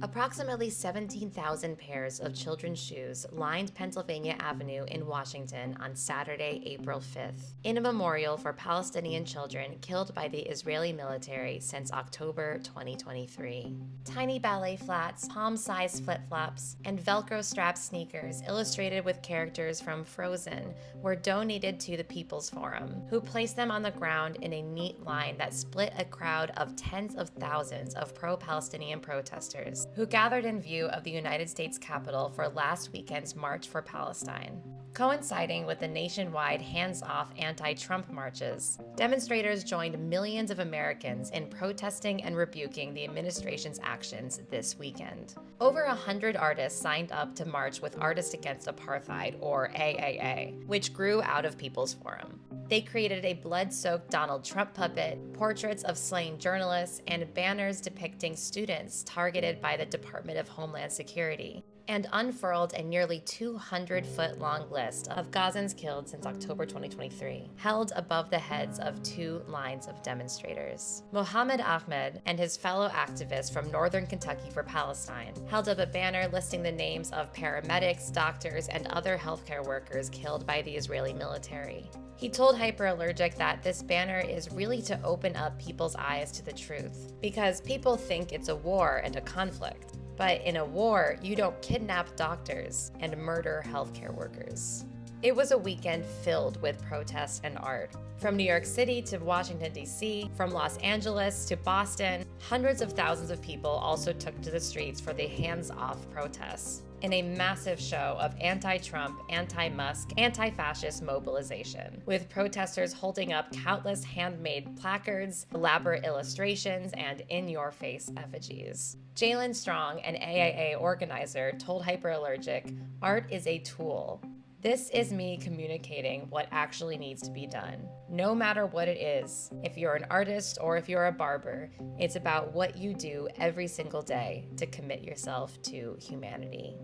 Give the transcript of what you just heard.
Approximately 17,000 pairs of children's shoes lined Pennsylvania Avenue in Washington on Saturday, April 5th, in a memorial for Palestinian children killed by the Israeli military since October 2023. Tiny ballet flats, palm-sized flip-flops, and Velcro-strapped sneakers illustrated with characters from Frozen were donated to the People's Forum, who placed them on the ground in a neat line that split a crowd of tens of thousands of pro-Palestinian protesters who gathered in view of the United States Capitol for last weekend's March for Palestine. Coinciding with the nationwide hands-off anti-Trump marches, demonstrators joined millions of Americans in protesting and rebuking the administration's actions this weekend. Over 100 artists signed up to march with Artists Against Apartheid, or AAA, which grew out of People's Forum. They created a blood-soaked Donald Trump puppet, portraits of slain journalists, and banners depicting students targeted by the Department of Homeland Security, and unfurled a nearly 200-foot-long list of Gazans killed since October 2023, held above the heads of two lines of demonstrators. Mohammed Ahmed and his fellow activists from Northern Kentucky for Palestine held up a banner listing the names of paramedics, doctors, and other healthcare workers killed by the Israeli military. He told Hyperallergic that this banner is really to open up people's eyes to the truth, because people think it's a war and a conflict. But in a war, you don't kidnap doctors and murder healthcare workers. It was a weekend filled with protests and art. From New York City to Washington, D.C., from Los Angeles to Boston, hundreds of thousands of people also took to the streets for the hands-off protests, in a massive show of anti-Trump, anti-Musk, anti-fascist mobilization, with protesters holding up countless handmade placards, elaborate illustrations, and in-your-face effigies. Jaylen Strong, an AAA organizer, told Hyperallergic, "Art is a tool. This is me communicating what actually needs to be done. No matter what it is, if you're an artist or if you're a barber, it's about what you do every single day to commit yourself to humanity."